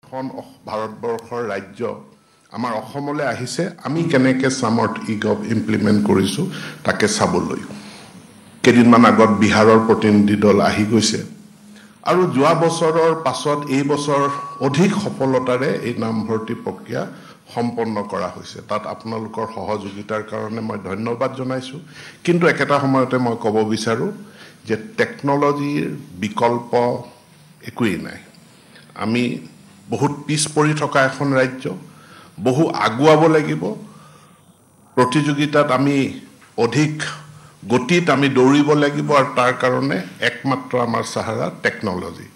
এখন ভাৰতবৰ্ষৰ ৰাজ্য আমাৰ অসমলৈ আহিছে আমি কেনেকৈ সামৰ্থ ই-গভ ইমপ্লিমেণ্ট কৰিছোঁ তাকে চাবলৈ কেইদিনমান আগত বিহাৰৰ প্ৰতিনিধি দল আহি গৈছে আৰু যোৱা বছৰৰ পাছত এই বছৰ অধিক সফলতাৰে এই নামভৰ্তি প্ৰক্ৰিয়া সম্পন্ন কৰা হৈছে তাত আপোনালোকৰ সহযোগিতাৰ কাৰণে মই ধন্যবাদ জনাইছোঁ কিন্তু একেটা সময়তে মই ক'ব বিচাৰোঁ যে টেকনলজিৰ বিকল্প একোৱেই নাই আমি বহুত পিছ পৰি থকা এখন ৰাজ্য বহু আগুৱাব লাগিব প্ৰতিযোগিতাত আমি অধিক গতিত আমি দৌৰিব লাগিব আৰু তাৰ কাৰণে একমাত্ৰ আমাৰ সাহাৰা টেকনলজি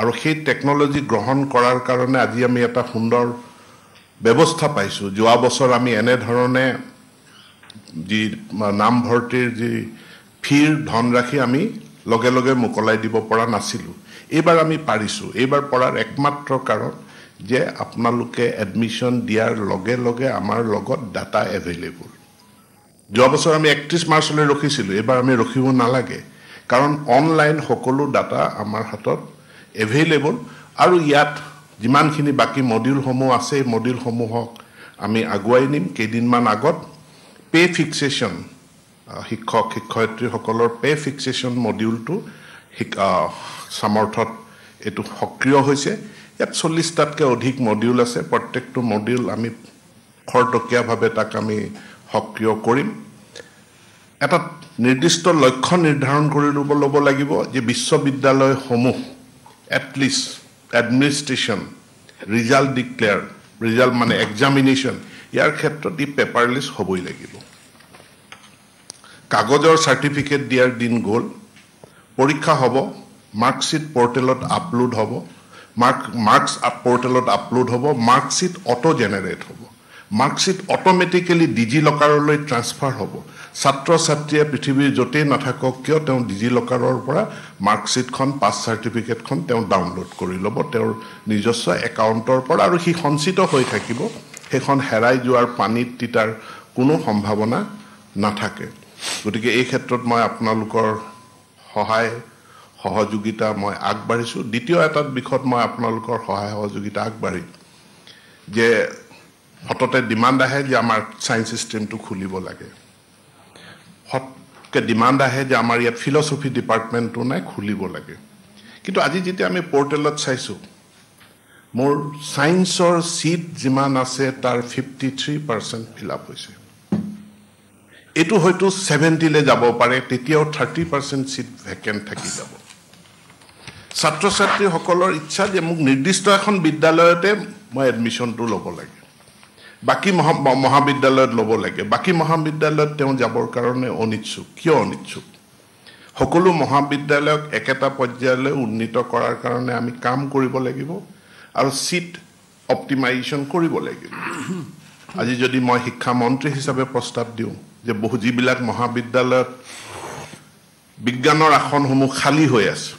আৰু সেই টেকনলজি গ্ৰহণ কৰাৰ কাৰণে আজি আমি এটা সুন্দৰ ব্যৱস্থা পাইছোঁ যোৱা বছৰ আমি এনে ধৰণে যি নামভৰ্তিৰ যি ফিৰ ধনৰাশি আমি লগে লগে মুকলাই দিব পৰা নাছিলোঁ এইবাৰ আমি পাৰিছোঁ এইবাৰ পৰাৰ একমাত্ৰ কাৰণ যে আপোনালোকে এডমিশন দিয়াৰ লগে লগে আমাৰ লগত ডাটা এভেইলেবল যোৱা বছৰ আমি 31 মাৰ্চলৈ ৰখিছিলোঁ এইবাৰ আমি ৰখিব নালাগে কাৰণ অনলাইন সকলো ডাটা আমাৰ হাতত এভেইলেবল আৰু ইয়াত যিমানখিনি বাকি মডিউলসমূহ আছে এই মডিউলসমূহক আমি আগুৱাই নিম কেইদিনমান আগত পে ফিক্সেশ্যন শিক্ষক শিক্ষয়িত্ৰীসকলৰ পে ফিক্সেশ্যন মডিউলটো সামৰ্থত এইটো সক্ৰিয় হৈছে ইয়াত 40টাতকৈ অধিক মডিউল আছে প্ৰত্যেকটো মডিউল আমি খৰতকীয়াভাৱে তাক আমি সক্ৰিয় কৰিম এটা নিৰ্দিষ্ট লক্ষ্য নিৰ্ধাৰণ কৰি ল'ব লাগিব যে বিশ্ববিদ্যালয়সমূহ at least administration result declare result মানে এক্সামিনেশ্যন ইয়াৰ ক্ষেত্ৰত ই পেপাৰলেছ হ'বই লাগিব কাগজৰ চাৰ্টিফিকেট দিয়াৰ দিন গ'ল পৰীক্ষা হ'ব মাৰ্কশ্বিট পৰ্টেলত আপলোড হ'ব মাৰ্কছ পৰ্টেলত আপলোড হ'ব মাৰ্কশ্বিট অটো জেনেৰেট হ'ব মাৰ্কশ্বিট অটোমেটিকেলি ডিজি লকাৰলৈ ট্ৰান্সফাৰ হ'ব ছাত্ৰ ছাত্ৰীয়ে পৃথিৱীৰ য'তেই নাথাকক কিয় তেওঁ ডিজি লকাৰৰ পৰা মাৰ্কশ্বিটখন পাছ চাৰ্টিফিকেটখন তেওঁ ডাউনলোড কৰি ল'ব তেওঁৰ নিজস্ব একাউণ্টৰ পৰা আৰু সি সঞ্চিত হৈ থাকিব সেইখন হেৰাই যোৱাৰ পানীত তিতাৰ কোনো সম্ভাৱনা নাথাকে গতিকে এই ক্ষেত্ৰত মই আপোনালোকৰ সহায় সহযোগিতা মই আগবাঢ়িছোঁ দ্বিতীয় এটা বিষয়ত মই আপোনালোকৰ সহায় সহযোগিতা আগবাঢ়ি যে হঠাতে ডিমাণ্ড আহে যে আমাৰ সায়েন্স ষ্ট্ৰীমটো খুলিব লাগে হঠাতে ডিমাণ্ড আহে যে আমাৰ ইয়াত ফিলচফি ডিপাৰ্টমেণ্টটো নাই খুলিব লাগে কিন্তু আজি যেতিয়া আমি পৰ্টেলত চাইছোঁ মোৰ সায়েন্সৰ সিট যিমান আছে তাৰ 53% ফিল আপ হৈছে এইটো হয়তো 70লৈ যাব পাৰে তেতিয়াও 30% সিট ভেকেন্ট থাকি যাব ছাত্ৰ ছাত্ৰীসকলৰ ইচ্ছা যে মোক নিৰ্দিষ্ট এখন বিদ্যালয়তে মই এডমিশ্যনটো ল'ব লাগে বাকি মহাবিদ্যালয়ত ল'ব লাগে বাকি মহাবিদ্যালয়ত তেওঁ যাবৰ কাৰণে অনিচ্ছুক কিয় অনিচ্ছুক সকলো মহাবিদ্যালয়ক একেটা পৰ্যায়লৈ উন্নীত কৰাৰ কাৰণে আমি কাম কৰিব লাগিব আৰু সিট অপটিমাইজেশ্যন কৰিব লাগিব আজি যদি মই শিক্ষা মন্ত্ৰী হিচাপে প্ৰস্তাৱ দিওঁ যে যিবিলাক মহাবিদ্যালয়ত বিজ্ঞানৰ আসনসমূহ খালী হৈ আছে